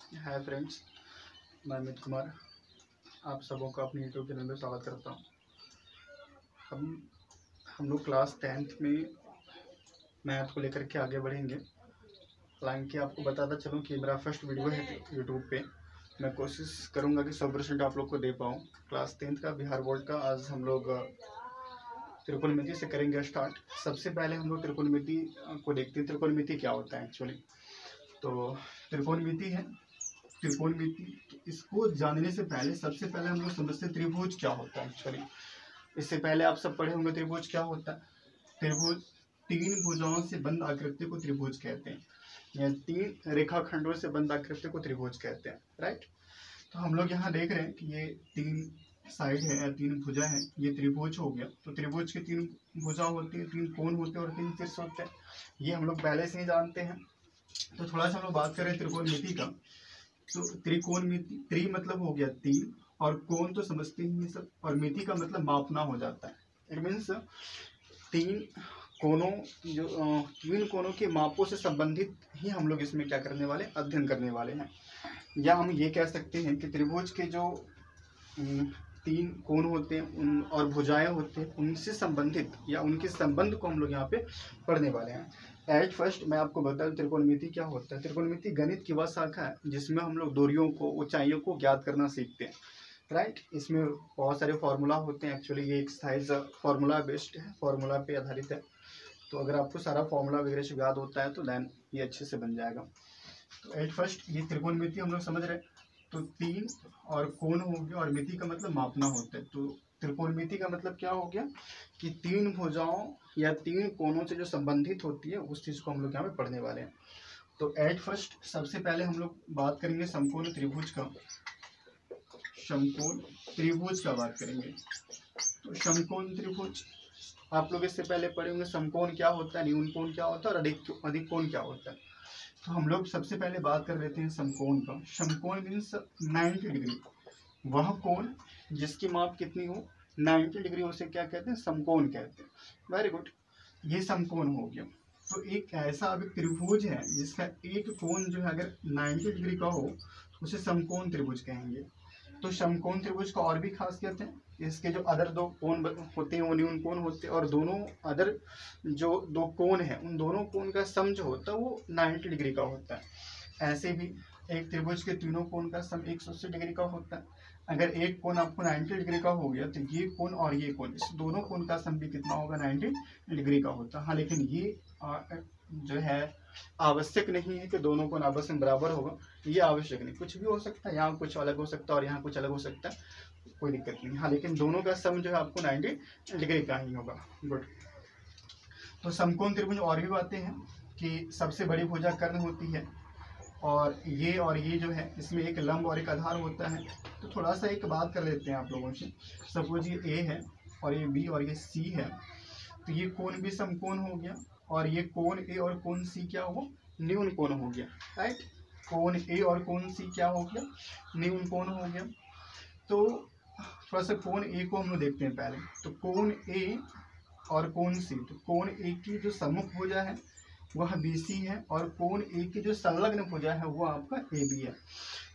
Hi friends, मैं अमित कुमार आप सबों का अपने यूट्यूब चैनल में स्वागत करता हूँ। हम लोग क्लास 10th में मैथ को लेकर के आगे बढ़ेंगे। हालांकि आपको बताता चलूँ कि मेरा फर्स्ट वीडियो है यूट्यूब पे। मैं कोशिश करूँगा कि 100% आप लोग को दे पाऊँ। क्लास 10th का बिहार बोर्ड का आज हम लोग त्रिकोणमिति से करेंगे स्टार्ट। सबसे पहले हम लोग त्रिकोणमिति को देखते हैं। त्रिकोणमिति क्या होता है एक्चुअली। तो त्रिकोणमिति है, त्रिकोणमिति इसको जानने से पहले सबसे पहले हम लोग समझते हैं त्रिभुज क्या होता है एक्चुअली। इससे पहले आप सब पढ़े होंगे त्रिभुज क्या होता है। त्रिभुज तीन भुजाओं से बंद आकृति को त्रिभुज कहते हैं, या तीन रेखाखंडों से बंद आकृति को त्रिभुज कहते हैं, राइट। तो हम लोग यहाँ देख रहे हैं कि ये तीन साइड है या तीन भुजा है, ये त्रिभुज हो गया। तो त्रिभुज की तीन भुजा होती है, तीन कोण होते हैं और तीन शीर्ष होते हैं। ये हम लोग पहले से ही जानते हैं। तो थोड़ा सा हम लोग बात करें त्रिकोणमिति का। तो त्रिकोणमिति, त्रि मतलब हो गया तीन, और कोण तो समझते ही हैं सब, और मिति का मतलब मापना हो जाता है। इट मीन्स तीन कोणों तीन कोणों के मापों से संबंधित ही हम लोग इसमें क्या करने वाले, अध्ययन करने वाले हैं। या हम ये कह सकते हैं कि त्रिभुज के जो तीन कोण होते हैं उन और भुजाएं होते हैं, उनसे संबंधित या उनके संबंध को हम लोग यहाँ पे पढ़ने वाले हैं। एट फर्स्ट मैं आपको बताऊं त्रिकोणमिति क्या होता है। त्रिकोणमिति गणित की वह शाखा है जिसमें हम लोग दूरियों को, ऊंचाइयों को ज्ञात करना सीखते हैं, राइट। इसमें बहुत सारे फॉर्मूला होते हैं। एक्चुअली ये एक्सरसाइज फॉर्मूला बेस्ड है, फॉर्मूला पे आधारित है। तो अगर आपको सारा फॉर्मूला वगैरह से याद होता है तो देन ये अच्छे से बन जाएगा। तो एट फर्स्ट ये त्रिकोणमिति हम लोग समझ रहे हैं। तो तीन और कोण हो गया, और मिति का मतलब मापना होता है। तो त्रिकोणमिति का मतलब क्या हो गया कि तीन भुजाओं या तीन कोणों से जो संबंधित होती है उस चीज को हम लोग यहाँ पे पढ़ने वाले हैं। तो एट फर्स्ट सबसे पहले हम लोग बात करेंगे समकोण त्रिभुज का। समकोण त्रिभुज का बात करेंगे। तो समकोण त्रिभुज आप लोग इससे पहले पढ़े होंगे। समकोण क्या होता है, न्यून कोण क्या होता है और अधिक कोण क्या होता है। तो हम लोग सबसे पहले बात कर लेते हैं समकोण का। समकोण मीन्स 90 डिग्री। वह कोण जिसकी माप कितनी हो, 90 डिग्री, उसे क्या कहते हैं, समकोण कहते हैं। वेरी गुड, ये समकोण हो गया। तो एक ऐसा अभी त्रिभुज है जिसका एक कोण जो है अगर 90 डिग्री का हो उसे समकोण त्रिभुज कहेंगे। तो समकोण त्रिभुज का और भी खास कहते हैं, इसके जो अदर दो कोण होते हैं वो न्यून कोण होते हैं, और दोनों अदर जो दो कोण है उन दोनों कोण का सम जो होता है वो 90 डिग्री का होता है। ऐसे भी एक त्रिभुज के तीनों कोण का सम 180 डिग्री का होता है। अगर एक कोण आपको 90 डिग्री का हो गया तो ये कोण और ये कोण, इस दोनों कोण का सम भी कितना होगा, 90 डिग्री का होता है। हाँ, लेकिन ये जो है आवश्यक नहीं है कि दोनों कोण आपस में बराबर होगा। ये आवश्यक नहीं, कुछ भी हो सकता है, यहाँ कुछ अलग हो सकता है और यहाँ कुछ अलग हो सकता है, कोई दिक्कत नहीं। हाँ, लेकिन दोनों का सम जो है आपको 90 डिग्री का ही होगा। गुड। तो समकोण त्रिभुज और भी बातें हैं कि सबसे बड़ी भुजा कर्ण होती है, और ये जो है इसमें एक लंब और एक आधार होता है। तो थोड़ा सा एक बात कर लेते हैं आप लोगों से। सपोज ये ए है और ये बी और ये सी है, तो ये कोण भी समकोण हो गया, और ये कोण ए और कोण सी क्या हो, न्यून कोण हो गया, राइट। कोण ए और कोण सी क्या हो गया, न्यून कोण हो गया। तो थोड़ा सा कोण ए को हम लोग देखते हैं पहले। तो कोण ए और कोण सी, तो कोण ए की जो सम्मुख भुजा है वह BC है, और कोण ए की जो संलग्न भुजा है वो आपका AB है।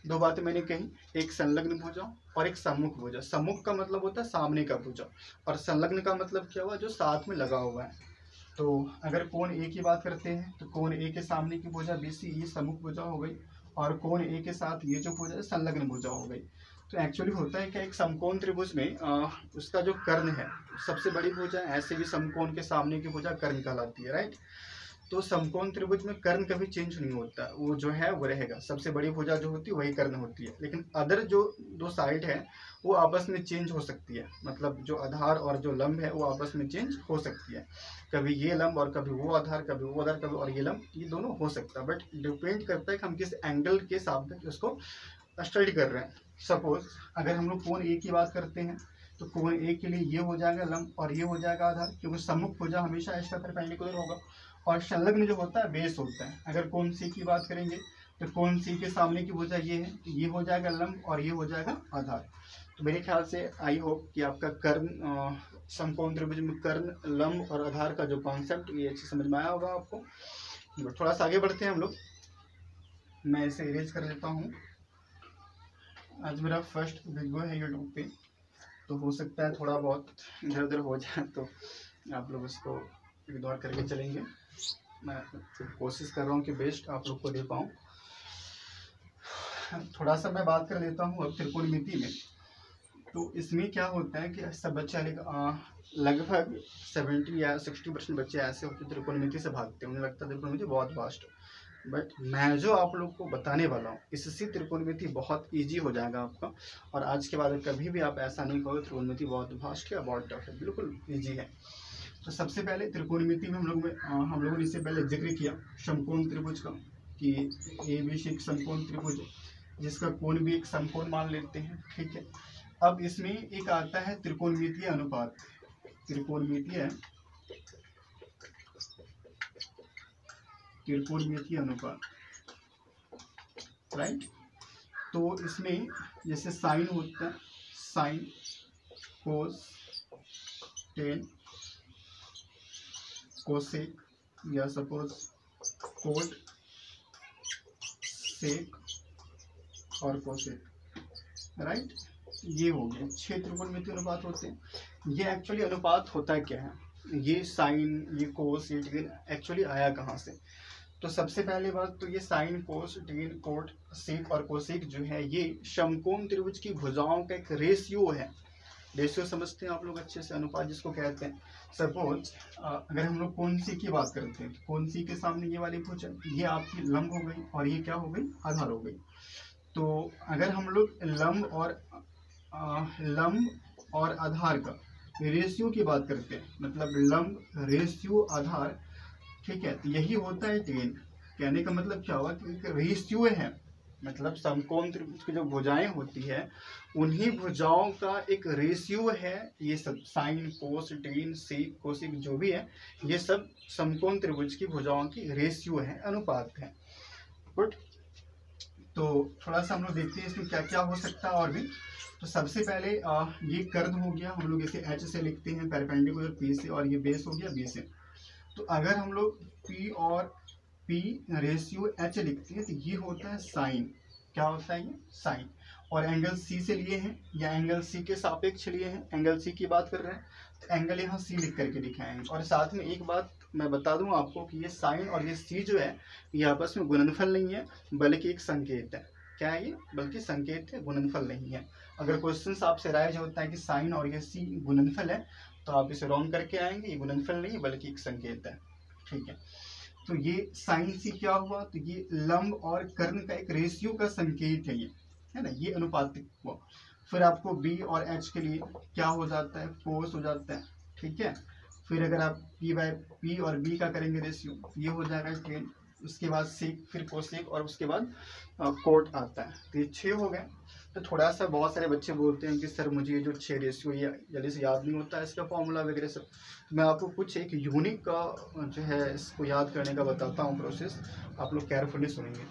दो बातें मैंने कही, एक संलग्न भुजा और एक सम्मुख भुजा। सम्मुख का मतलब होता है सामने का भुजा, और संलग्न का मतलब क्या हुआ, जो साथ में लगा हुआ है। तो अगर कोण ए की बात करते हैं तो कोण ए के सामने की भुजा BC, ये सम्मुख भुजा हो गई, और कोण ए के साथ ये जो भुजा है संलग्न भुजा हो गई। तो एक्चुअली होता है क्या, एक समकोण त्रिभुज में उसका जो कर्ण है सबसे बड़ी भुजा, ऐसे भी समकोण के सामने की भुजा कर्ण कहलाती है, राइट। तो समकोण त्रिभुज में कर्ण कभी चेंज नहीं होता, वो जो है वो रहेगा। सबसे बड़ी भुजा जो होती है वही कर्ण होती है, लेकिन अदर जो दो साइड है वो आपस में चेंज हो सकती है। मतलब जो आधार और जो लंब है वो आपस में चेंज हो सकती है। कभी ये लंब और कभी वो आधार, कभी वो आधार, कभी और ये लंब, ये दोनों हो सकता है। बट डिपेंड करता है कि हम किस एंगल के साथ उसको स्टडी कर रहे हैं। सपोज अगर हम लोग कोण ए की बात करते हैं तो कोण ए के लिए ये हो जाएगा लंब और ये हो जाएगा आधार, क्योंकि सम्मुख भुजा हमेशा इसका परपेंडिकुलर होगा, और संलग्न जो होता है बेस होता है। अगर कोण सी की बात करेंगे तो कोण सी के सामने की भुजा ये है, तो ये हो जाएगा लंब और ये हो जाएगा आधार। तो मेरे ख्याल से आई होप कि आपका कर्ण, समकोण त्रिभुज में कर्ण, लंब और आधार का जो कॉन्सेप्ट ये अच्छे समझ में आया होगा आपको। थोड़ा सा आगे बढ़ते हैं हम लोग। मैं इसे इरेज कर लेता हूँ। आज मेरा फर्स्ट वीडियो है यूट्यूब पे, तो हो सकता है थोड़ा बहुत इधर उधर हो जाए, तो आप लोग उसको इग्नोर करके चलेंगे। मैं कोशिश कर रहा हूँ कि बेस्ट आप लोग को दे पाऊँ। थोड़ा सा मैं बात कर लेता हूँ अब त्रिकोणमिति में। तो इसमें क्या होता है कि सब बच्चे लगभग 70 या 60% बच्चे ऐसे होते हैं त्रिकोणमिति से भागते हैं, उन्हें लगता है त्रिकोणमिति बहुत वास्ट। बट मैं जो आप लोग को बताने वाला हूँ, इससे त्रिकोणमिति बहुत इजी हो जाएगा आपका। और आज के बाद कभी भी आप ऐसा नहीं कहोगे त्रिकोणमिति बहुत वास्ट है, बहुत टफ है, बिल्कुल ईजी है। तो सबसे पहले त्रिकोणमिति में हम लोगों ने इससे पहले जिक्र किया समकोण त्रिभुज का, कि ABC एक समकोण त्रिभुज जिसका कोण भी एक समकोण मान लेते हैं, ठीक है। अब इसमें एक आता है त्रिकोणमितीय अनुपात, त्रिकोणमितीय अनुपात, राइट। तो इसमें जैसे साइन होता है, साइन, कोस, टेन, कोसेक या सपोज कोट, सेक और कोसेक, राइट। ये हो गए 6 त्रिकोणमितीय अनुपात होते हैं। ये एक्चुअली अनुपात होता क्या है, ये साइन, ये कोस, ये टेन एक्चुअली आया कहाँ से? तो सबसे पहले बात तो ये साइन, कोस, टेन, कोट, सेक और कोसेक जो है ये समकोण त्रिभुज की भुजाओं का एक रेशियो है। रेशियो समझते हैं आप लोग अच्छे से, अनुपात जिसको कहते हैं। सपोज अगर हम लोग कोण सी की बात करते हैं, कोण सी के सामने ये वाली भुजा, ये आपकी लंब हो गई और ये क्या हो गई, आधार हो गई। तो अगर हम लोग लंब और आधार का रेशियो की बात करते हैं, मतलब लंब रेशियो आधार, ठीक है, तो यही होता है टेन। कहने का मतलब क्या हुआ कि एक रेशियो है, मतलब समकोण त्रिभुज की जो भुजाएं होती है उन्हीं भुजाओं का एक रेशियो है। ये सब साइन, कोस, टेन, सेक, कोसेक जो भी है ये सब समकोण त्रिभुज की भुजाओं की रेशियो है, अनुपात है। गुड। तो थोड़ा सा हम लोग देखते हैं इसमें क्या क्या हो सकता है और भी। तो सबसे पहले ये कर्द हो गया, हम लोग इसे H से लिखते हैं परपेंडिकुलर P से, और ये बेस हो गया B से। तो अगर हम लोग P और P रेशियो H लिखते हैं तो ये होता है साइन। क्या होता है ये, साइन। और एंगल C से लिए हैं या एंगल C के सापेक्ष लिए हैं, एंगल C की बात कर रहे हैं तो एंगल यहाँ C लिख करके दिखाएंगे। और साथ में एक बात मैं बता दूं आपको कि ये साइन और ये C जो है ये आपस में गुणनफल नहीं है बल्कि एक संकेत है। क्या है ये, बल्कि संकेत है, गुणनफल नहीं है। अगर क्वेश्चन आपसे राइज होता है कि साइन और ये C गुणनफल है तो आप इसे रॉन्ग करके आएंगे, ये गुणनफल नहीं है बल्कि एक संकेत है, ठीक है। तो ये साइन C क्या हुआ, तो ये लंब और कर्ण का एक रेशियो का संकेत है, ये है ना, ये अनुपातिक हुआ। फिर आपको B और H के लिए क्या हो जाता है, कोस हो जाता है, ठीक है। फिर अगर आप P और B का करेंगे रेशियो, ये हो जाएगा 10, उसके बाद सेक, फिर कोसेक और उसके बाद कोट आता है। तो ये 6 हो गए। तो थोड़ा सा बहुत सारे बच्चे बोलते हैं कि सर मुझे ये जो 6 रेशियो ये जल्दी से याद नहीं होता है, इसका फॉर्मूला वगैरह सब। मैं आपको कुछ एक यूनिक का जो है इसको याद करने का बताता हूँ प्रोसेस, आप लोग केयरफुली सुनेंगे।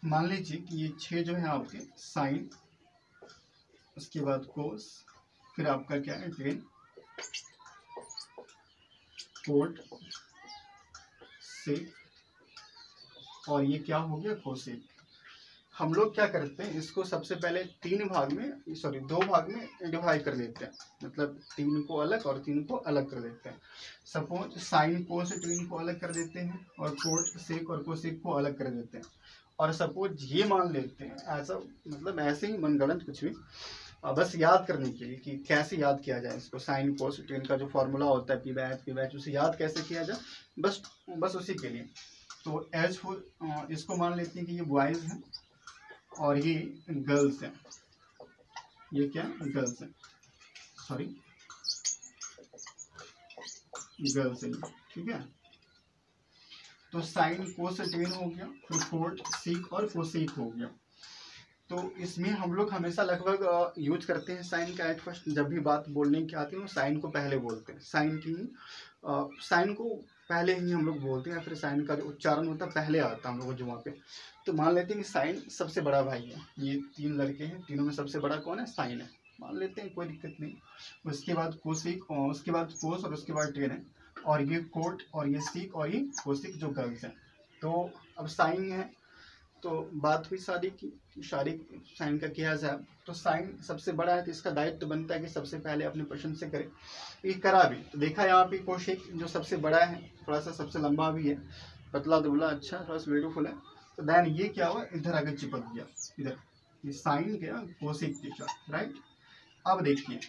मान लीजिए कि ये 6 जो है आपके साइन, उसके बाद कोस, फिर आपका क्या है 10, कोट, सेक और ये क्या हो गया कोसेक। हम लोग क्या करते हैं, इसको सबसे पहले 2 भाग में डिवाइड कर देते हैं, मतलब 3 को अलग और 3 को अलग कर देते हैं। सपोज साइन कोस 3 को अलग कर देते हैं और कोट, सेक और कोसेक को अलग कर देते हैं। और सपोज ये मान लेते हैं ऐसा, मतलब ऐसे ही मनगढ़ंत कुछ भी, बस याद करने के लिए कि कैसे याद किया जाए इसको। साइन कोस टेन का जो फॉर्मूला होता है पी बैच उसे याद कैसे किया जाए, बस उसी के लिए। तो एच इसको मान लेते हैं कि ये बॉयज हैं और ये गर्ल्स हैं। ये क्या है, गर्ल्स हैं, सॉरी गर्ल्स हैं, ठीक है। तो साइन कोस टेन हो गया, फिर कोट, सेक और कोसेक हो गया। तो इसमें हम लोग हमेशा लगभग यूज करते हैं साइन का एट फर्स्ट। जब भी बात बोलने की आती है वो साइन को पहले बोलते हैं, साइन को पहले ही हम लोग बोलते हैं, फिर साइन का जो उच्चारण होता है पहले आता है हम लोग को जुआ पे। तो मान लेते हैं कि साइन सबसे बड़ा भाई है, ये 3 लड़के हैं, तीनों में सबसे बड़ा कौन है, साइन है, मान लेते हैं, कोई दिक्कत नहीं। उसके बाद कोसेक, उसके बाद कोस और उसके बाद टेन है। और ये कोट और ये सीक और ये कोसिक जो गर्ल्स हैं। तो अब साइन है, तो बात हुई शादी की, शादी साइन का किया जाए तो साइन सबसे बड़ा है, तो इसका दायित्व तो बनता है कि सबसे पहले अपने पसंद से करे। ये करा भी, तो देखा यहाँ पे कोशिक जो सबसे बड़ा है, थोड़ा सा सबसे लंबा भी है, पतला दुबला, अच्छा थोड़ा सा ब्यूटीफुल है। तो देन ये क्या हुआ, इधर आगे चिपक गया, इधर ये साइन गया कोशिक के साथ, राइट। अब देखिए,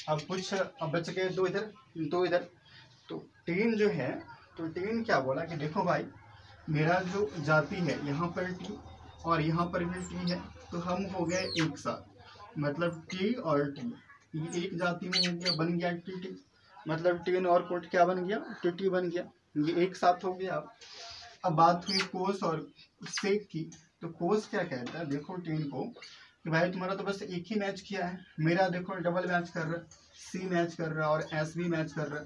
अब कुछ अब बच गए दो इधर, दो इधर। तो टेन जो है, तो टेन क्या बोला कि देखो भाई, मेरा जो जाति है यहाँ पर टी और यहाँ पर भी टी है, तो हम हो गए एक साथ, मतलब टी और टी, ये एक जाति में हो गया, बन गया टी टी, मतलब टेन और कोट क्या बन गया, टी टी बन गया, ये एक साथ हो गया। अब बात हुई कोस और सेक की, तो कोस क्या कहता है, देखो टेन को कि भाई तुम्हारा तो बस एक ही मैच किया है, मेरा देखो डबल मैच कर रहा है, सी मैच कर रहा है और एस भी मैच कर रहा है,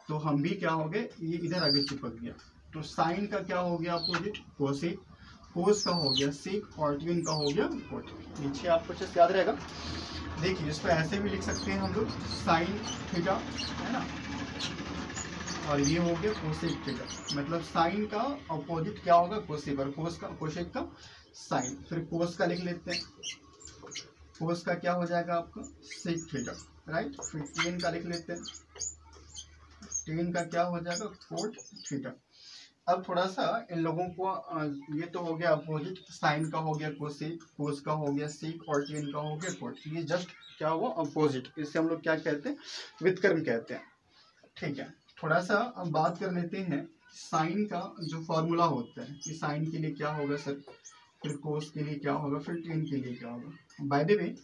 तो हम भी क्या हो गए, ये इधर आगे चिपक गया। तो साइन का क्या हो गया अपोजिट, कोसेक, कोस का हो गया सेक और ट्विन का हो गया कोट। नीचे आपको अच्छे से याद रहेगा। देखिए इसको ऐसे भी लिख सकते हैं हम लोग, साइन थीटा है ना, और ये हो गया कोसेक थीटा, मतलब साइन का अपोजिट क्या होगा, कोसेक, और कोस का कोसेक का साइन। फिर कोस का लिख लेते हैं, कोस का क्या हो जाएगा आपका सेक थीटा, राइट। फिर टेन का लिख लेते हैं, टेन का क्या हो जाएगा कोट थीटा। अब थोड़ा सा इन लोगों को ये तो हो गया अपोजिट, साइन का हो गया कोसेक, कोस का हो गया सेक और टेन का हो गया कोट। ये जस्ट क्या हुआ अपोजिट, इसे हम लोग क्या कहते हैं, व्युत्क्रम कहते हैं, ठीक है। थोड़ा सा अब बात कर लेते हैं साइन का जो फॉर्मूला होता है कि साइन के लिए क्या होगा सर, फिर कोस के लिए क्या होगा, फिर टेन के लिए क्या होगा। बाय द वे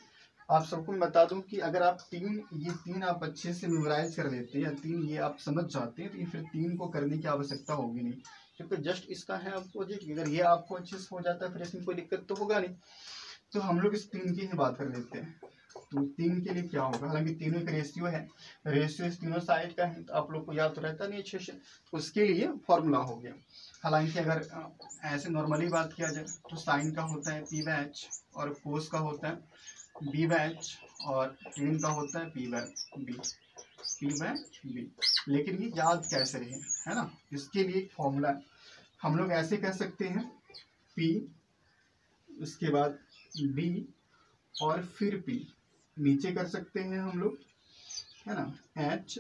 आप सबको मैं बता दूं कि अगर आप ये तीन आप अच्छे से मेमोराइज कर लेते हैं, या तीन ये आप समझ जाते हैं, तो ये फिर तीन को करने की आवश्यकता होगी नहीं, क्योंकि जस्ट इसका है अपोजिट। अगर ये आपको अच्छे से हो जाता है फिर इसमें कोई दिक्कत तो होगा नहीं। तो हम लोग इस तीन की ही बात कर लेते हैं। तो तीन के लिए क्या होगा, हालांकि तीनों का रेशियो है, रेशियो इस तीनों साइड का है, तो आप लोग को याद तो रहता नहीं अच्छे से, उसके लिए फॉर्मूला हो गया। हालांकि अगर ऐसे नॉर्मली बात किया जाए तो साइन का होता है पी बाय एच, और कोस का होता है बी बाय एच, और टेन का होता है P by B, P by B. लेकिन ये याद कैसे रहे, है ना, इसके लिए एक फॉर्मूला है। हम लोग ऐसे कह सकते हैं पी, उसके बाद बी और फिर पी, नीचे कर सकते हैं हम लोग, है ना, एच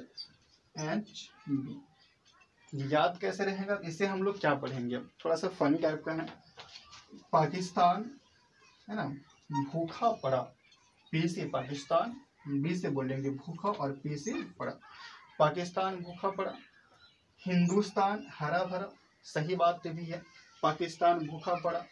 एच बी। याद कैसे रहेगा, इसे हम लोग क्या पढ़ेंगे, अब थोड़ा सा फनी टाइप का है। पाकिस्तान है ना, भूखा पड़ा, पी से पाकिस्तान, बी से बोलेंगे भूखा और पी से पड़ा, पाकिस्तान भूखा पड़ा। हिंदुस्तान हरा भरा, सही बात भी है, पाकिस्तान भूखा पड़ा,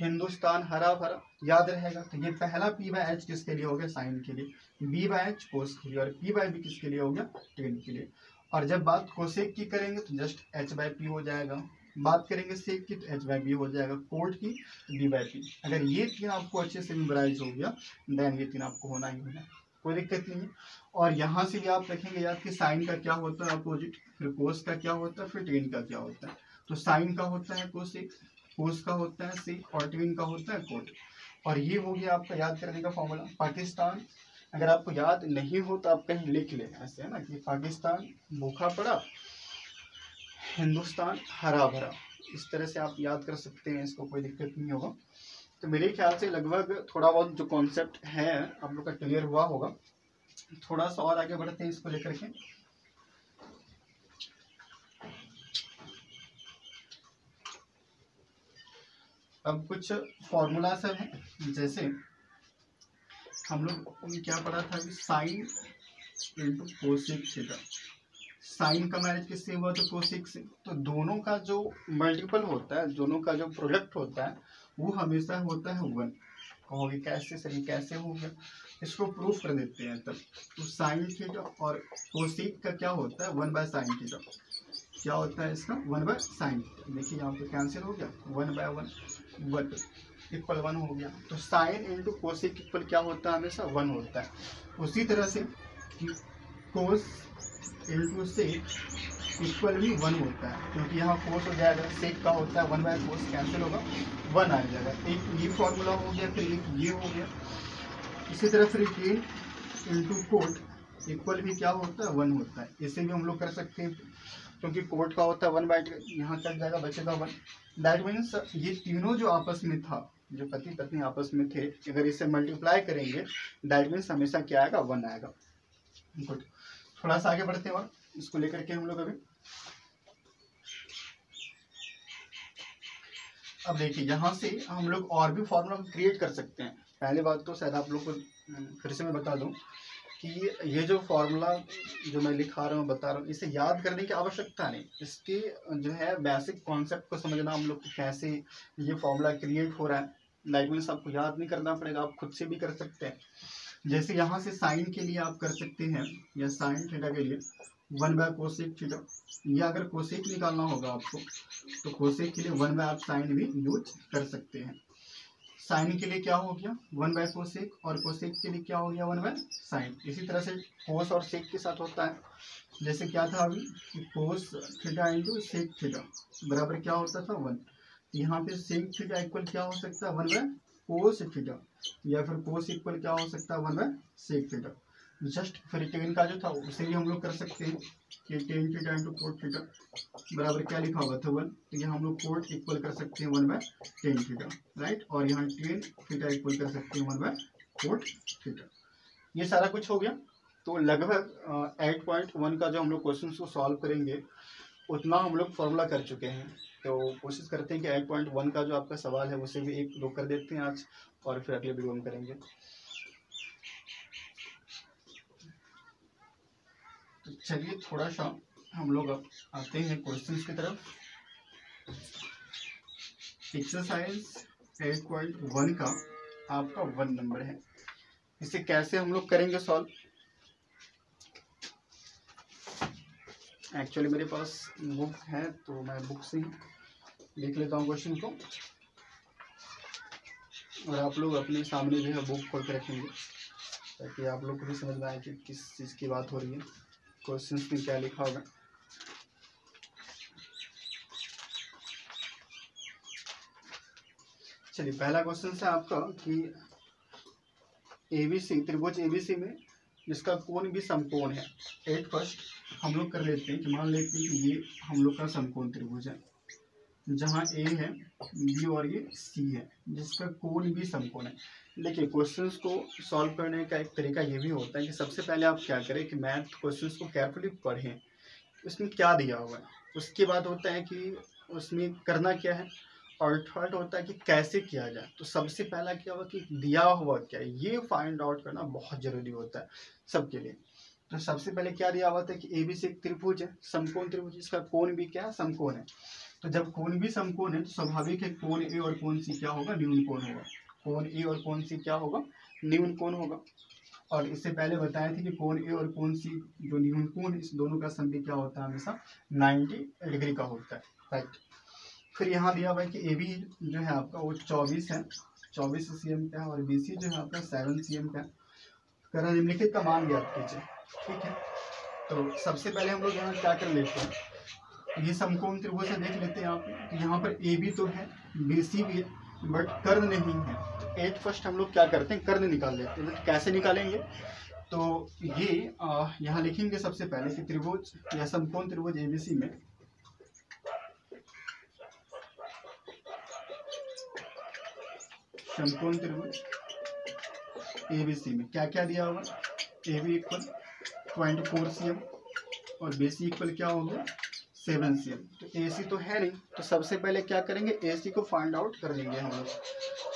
हिंदुस्तान हरा भरा, याद रहेगा। तो ये पहला पी बाय एच किसके लिए हो गया, साइन के लिए, बी बाय एच कोस के लिए, और पी बाय बी किसके लिए हो गया, टेन के लिए। और जब बात कोसेक की करेंगे तो जस्ट एच बाय पी हो जाएगा, बात करेंगे सेक की तो एच बाय बी हो जाएगा, कोट की बी बाय पी। अगर ये तीन आपको अच्छे से मेमोराइज हो गया देन ये तीन आपको होना ही होना, कोई दिक्कत नहीं है। और यहाँ से भी आप रखेंगे याद कि साइन का क्या होता है अपोजिट, फिर कोस का क्या होता है, फिर टेन का क्या होता है। तो साइन का होता है कोसेक, कोस का होता है सेक, और टेन का होता है कोट। और ये हो गया आपका याद करने का फॉर्मूला। पाकिस्तान अगर आपको याद नहीं हो तो आप कहीं लिख ले ऐसे, है ना, कि पाकिस्तान भूखा पड़ा, हिंदुस्तान हरा भरा, इस तरह से आप याद कर सकते हैं, इसको कोई दिक्कत नहीं होगा। तो मेरे ख्याल से लगभग थोड़ा बहुत जो कॉन्सेप्ट है आप लोग का क्लियर हुआ होगा। थोड़ा सा और आगे बढ़ते हैं इसको लेकर के। अब कुछ फॉर्मूला सब है, जैसे हम लोग क्या पढ़ा था अभी, sine into cosec theta. Sine का मैरिज किससे हुआ, तो कोसेक से। तो दोनों का जो मल्टीपल होता है, दोनों का जो प्रोडक्ट होता है वो हमेशा होता है 1। कहोगे कैसे सर, कैसे हो गया, इसको प्रूफ कर देते हैं तब। तो साइन थीटा और कोसेक का क्या होता है 1 बाय साइन थीटा, क्या होता है इसका 1 बाय साइन थीटा। देखिए यहाँ पे कैंसिल हो गया, 1 बाय 1 इक्वल 1 हो गया। तो साइन इंटू कोसेक इक्वल क्या होता है, हमेशा 1 होता है। उसी तरह से कोस इंटू सेक इक्वल भी 1 होता है, क्योंकि यहाँ कोस हो जाएगा, सेक का होता है 1 बाय कोस, कैंसिल होगा 1 आ जाएगा। एक ये फॉर्मूला हो गया, फिर एक ये हो गया। इसी तरह फिर टेन इंटू कोट इक्वल भी क्या होता है 1 होता है, इसे भी हम लोग कर सकते हैं। क्योंकि कोट का होता है 1/2, यहाँ कट जाएगा, बचेगा 1। दैट मीन्स ये तीनों जो आपस में था, जो पति पत्नी आपस में थे, अगर इसे मल्टीप्लाई करेंगे दैट मीन्स हमेशा क्या आएगा, 1 आएगा। गुड, थोड़ा सा आगे बढ़ते हैं और इसको लेकर के हम लोग अभी अब देखिए यहाँ से हम लोग और भी फॉर्मूला क्रिएट कर सकते हैं। पहले बात तो शायद आप लोग को फिर से मैं बता दूं कि ये जो फॉर्मूला जो मैं लिखा रहा हूँ, बता रहा हूँ, इसे याद करने की आवश्यकता नहीं। इसके जो है बेसिक कॉन्सेप्ट को समझना हम लोग को, कैसे ये फॉर्मूला क्रिएट हो रहा है। लाइक मीन्स आपको याद नहीं करना पड़ेगा, आप खुद से भी कर सकते हैं। जैसे यहाँ से साइन के लिए आप कर सकते हैं, या साइन थीटा के लिए 1/कोसेक थीटा, या अगर कोसेक निकालना होगा आपको तो कोसेक के लिए 1/ आप साइन भी यूज कर सकते हैं। साइन के लिए क्या हो गया 1/कोसेक, और कोसेक के लिए क्या हो गया 1/साइन। इसी तरह से कोस और सेक के साथ होता है। जैसे क्या था अभी, cos theta into sec theta बराबर क्या होता था 1। यहाँ पे सेक थीटा इक्वल क्या हो सकता है 1/कोस थीटा, या फिर कोस इक्वल क्या हो सकता है 1/सेक थीटा। जस्ट फिर टेन का जो था उसे भी हम लोग कर सकते हैं कि tan theta into cot theta बराबर क्या लिखा हुआ था 1, तो यहाँ हम लोग कोट इक्वल कर सकते हैं 1/टेन थीटा, राइट। और यहाँ टेन थीटा इक्वल कर सकते हैं 1/कोट थीटा। ये सारा कुछ हो गया। तो लगभग 8.1 का जो हम लोग क्वेश्चन को सॉल्व करेंगे उतना हम लोग फॉर्मूला कर चुके हैं। तो कोशिश करते हैं कि 8.1 का जो आपका सवाल है उसे भी 1-2 कर देते हैं आज, और फिर अगले वीडियो में करेंगे। तो चलिए थोड़ा सा हम लोग अब आते हैं क्वेश्चंस की तरफ। एक्सरसाइज 8.1 का आपका 1 नंबर है। इसे कैसे हम लोग करेंगे सॉल्व। एक्चुअली मेरे पास बुक है तो मैं बुक से ही लिख लेता हूँ क्वेश्चन को, और आप लोग अपने सामने जो है बुक खोल के रखेंगे ताकि आप लोग को भी समझ में आए कि किस चीज़ की बात हो रही है, क्वेश्चन में क्या लिखा होगा। चलिए पहला क्वेश्चन है आपका कि एबीसी, त्रिभुज एबीसी में जिसका कोण भी समकोण है। एट फर्स्ट हम लोग कर लेते हैं कि मान लेते हैं कि ये हम लोग का समकोण त्रिभुज है, जहाँ ए है, बी और ये सी है, जिसका कोण भी समकोण है। देखिए क्वेश्चंस को सॉल्व करने का एक तरीका ये भी होता है कि सबसे पहले आप क्या करें कि मैथ क्वेश्चंस को केयरफुली पढ़ें, उसमें क्या दिया हुआ है। उसके बाद होता है कि उसमें करना क्या है, और थर्ड होता है कि कैसे किया जाए। तो सबसे पहला क्या हुआ कि दिया हुआ क्या है ये फाइंड आउट करना बहुत जरूरी होता है सबके लिए। तो सबसे पहले क्या दिया हुआ था कि एबीसी एक त्रिभुज है, समकोण त्रिभुज, इसका कोण भी क्या है, समकोण है। तो जब कोण भी समकोण है तो स्वाभाविक है कोण ए और कोण सी क्या होगा, न्यून कोण होगा। कोण ए और कोण सी क्या होगा, न्यून कोण होगा। और इससे पहले बताया था कि कोण ए और कोण सी जो न्यून कोण है, इस दोनों का सम भी क्या होता है, हमेशा 90 डिग्री का होता है, राइट। फिर यहाँ दिया हुआ है कि ए बी जो है आपका वो 24 है, 24 cm का है, और बी सी जो है आपका 7 cm का है। करण निम्नलिखित का मान ज्ञात कीजिए, ठीक है। तो सबसे पहले हम लोग यहाँ क्या कर लेते हैं, ये समकोण त्रिभुज से देख लेते हैं आप। तो यहाँ पर ए बी तो है, बी सी भी है, बट कर्ण नहीं है। तो एट फर्स्ट हम लोग क्या करते हैं, कर्ण निकाल लेते हैं। तो कैसे निकालेंगे, तो ये यहाँ लिखेंगे सबसे पहले कि त्रिभुज या समकोण त्रिभुज एबीसी में समकोण त्रिभुज एबीसी में क्या क्या दिया हुआ, ए बी इक्वल 24 cm और बी सी इक्वल क्या हो गया 7 cm। तो ए सी तो है नहीं, तो सबसे पहले क्या करेंगे, ए सी को फाइंड आउट कर लेंगे हम लोग।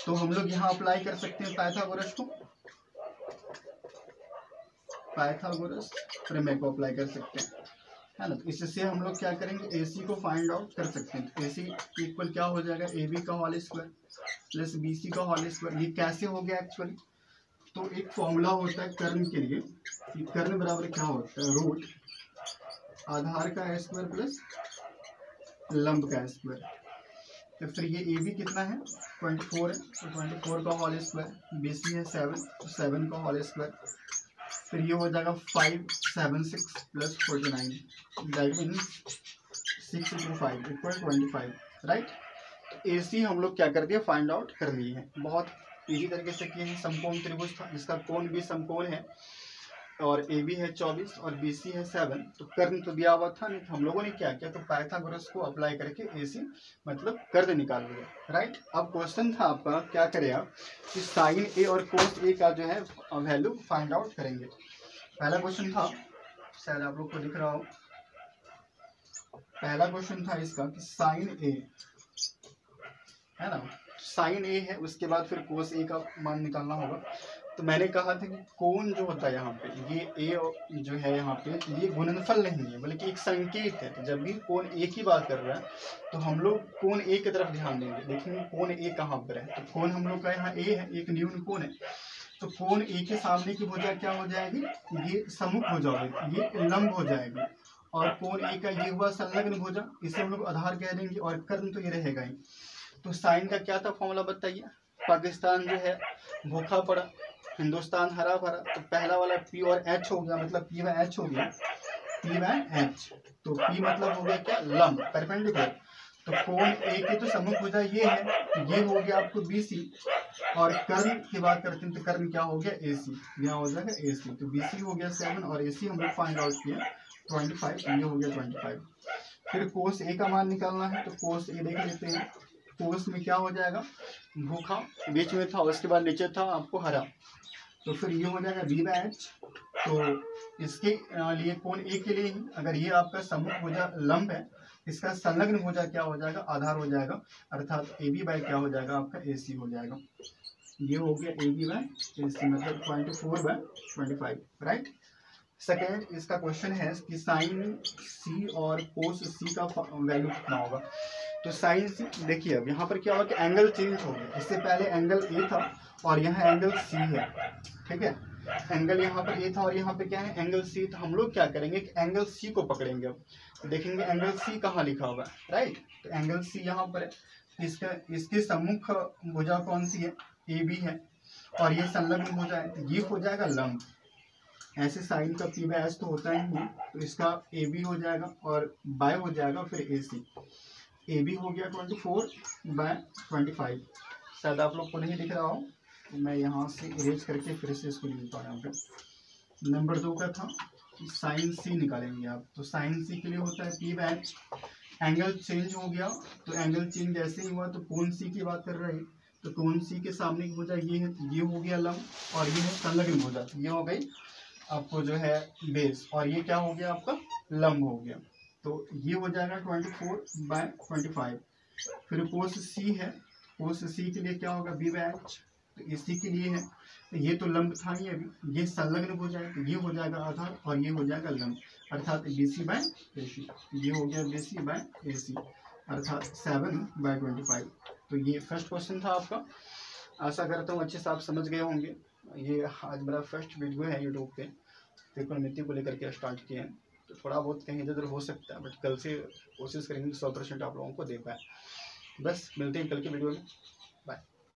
तो हम लोग यहाँ अप्लाई कर सकते हैं पाइथागोरस को, पाइथागोरस प्रमेय को अप्लाई कर सकते हैं, है ना। तो इससे हम लोग क्या करेंगे, ए सी को फाइंड आउट कर सकते हैं। तो ए सी इक्वल क्या हो जाएगा, ए बी का whole square plus B C का होल स्क्वायर। ये कैसे हो गया एक्चुअली, तो एक फॉर्मूला होता है कर्ण के लिए, कर्ण बराबर क्या होता है, रूट आधार का स्क्वायर प्लस लंब का स्क्वायर। तो फिर ये ए बी कितना है 24 है, तो 24 का होल स्क्वायर, बी सी है 7 तो 7 का होल स्क्वायर। फिर ये हो जाएगा 576 plus 49, that means 6 into 5 equal 25, right. ए सी हम लोग क्या कर दिया, फाइंड आउट कर लिए हैं, बहुत इजी तरीके से किए हैं। समकोण त्रिभुज था जिसका कोण भी समकोण है, और ए बी है 24 और बी सी है 7, तो कर्ण तो दिया हुआ था नहीं, तो हम लोगों ने क्या किया, तो पाइथागोरस को अप्लाई करके ए सी मतलब कर्ण निकाल लिया, राइट। अब क्वेश्चन था आपका, क्या करें आप कि साइन ए और कोस ए का जो है वैल्यू फाइंड आउट करेंगे। पहला क्वेश्चन था, शायद आप लोग को दिख रहा हो, पहला क्वेश्चन था इसका कि साइन ए है ना, साइन ए है, उसके बाद फिर कोस ए का मान निकालना होगा। तो मैंने कहा था कि कोण जो होता है यहाँ पे, ये ए जो है यहाँ पे, ये गुणनफल नहीं है बल्कि एक संकेत है। तो जब भी कोण ए की बात कर रहा है तो हम लोग कोण ए की तरफ ध्यान देंगे, देखेंगे कोण ए कहाँ पर है। तो कोण हम लोग का यहाँ ए है, एक न्यून कोण है, तो कोण ए के सामने की भुजा क्या हो जाएगी, ये सम्मुख भुजा होगी, ये लंब हो जाएगी, और कोण ए का ये हुआ संलग्न भुजा, इसे हम लोग आधार कह देंगे, और कर्ण तो ये रहेगा ही। तो साइन का क्या था फॉर्मूला बताइए, पाकिस्तान जो है भूखा पड़ा, हिंदुस्तान हरा भरा, तो पहला वाला पी और एच हो गया, मतलब पी बाय एच हो गया, पी बाय एच। तो पी मतलब हो गया क्या, लंब, परपेंडिकुलर। तो कोण ए की तो सम्मुख भुजा ये है, तो ये हो गया आपको बी सी, और कर्ण की बात करते हैं तो कर्ण क्या हो गया, ए सी, यहाँ हो जाएगा ए सी। तो बी सी हो गया 7 और ए सी हम लोग फाइंड आउट किया 25, ये हो गया 25। फिर कोस ए का मान निकालना है, तो कोस ए देख लेते हैं। कोस में क्या हो जाएगा, भूखा बीच में था, उसके बाद नीचे था आपको हरा, तो फिर ये हो जाएगा बी बाय एच। तो इसके लिए कोण ए के लिए ही, अगर ये आपका सम्मुख भुजा लंब है, इसका संलग्न भुजा क्या हो जाएगा, आधार हो जाएगा, अर्थात ए बी बाय क्या हो जाएगा आपका ए सी हो जाएगा। ये हो गया ए बी बाय ए सी, मतलब 24/25, राइट। सेकेंड इसका क्वेश्चन है कि साइन सी और कोस सी का वैल्यू कितना होगा। तो साइन सी देखिए, अब यहाँ पर क्या होगा कि एंगल चेंज हो गया, इससे पहले एंगल ए था और यहाँ एंगल सी है, ठीक है। एंगल यहाँ पर ए था और यहाँ पे क्या है, एंगल सी। तो हम लोग क्या करेंगे कि एंगल सी को पकड़ेंगे। अब तो देखेंगे एंगल सी कहाँ लिखा हुआ है, राइट। तो एंगल सी यहाँ पर है, इसके सम्मुख भुजा कौन सी है, ए बी है, और ये संलग्न भुजा है, तो ये हो जाएगा लंब। ऐसे साइन का पी बाय एस तो होता ही है, तो इसका ए बी हो जाएगा और बाय हो जाएगा फिर ए सी। ए बी हो गया 24/25, शायद आप लोग को नहीं दिख रहा हो, तो मैं यहाँ से इरेज करके फिर से इसको लिख पा रहा हूँ। नंबर 2 का था साइन सी निकालेंगे आप, तो साइन सी के लिए होता है P by H. Angle change हो गया, तो एंगल चेंज जैसे ही हुआ तो कोण सी की बात कर रहे हैं, तो कोण सी के सामने की भुजा ये है, तो ये हो गया लंब, और ये है संलग्न भुजा, ये हो गई आपको जो है बेस, और ये क्या हो गया आपका लंब हो गया। तो ये हो जाएगा 24/25। फिर कोस सी है, कोस सी के लिए क्या होगा, बी बाय एच, तो इसी के लिए है, तो ये तो लंब था ही अभी, ये संलग्न हो जाएगा, तो ये हो जाएगा आधार और ये हो जाएगा लंब, अर्थात बी सी बाय ए सी। ये हो गया बी सी बाय ए सी, अर्थात 7/25। तो ये फर्स्ट क्वेश्चन था आपका। आशा करता हूँ अच्छे से आप समझ गए होंगे। ये आज मेरा फर्स्ट वीडियो है यूट्यूब पे, त्रिकोणमिति को लेकर के स्टार्ट किए हैं, तो थोड़ा बहुत कहीं इधर उधर हो सकता है, बट कल से कोशिश करेंगे 100% आप लोगों को दे पाए। बस मिलते हैं कल के वीडियो में, बाय।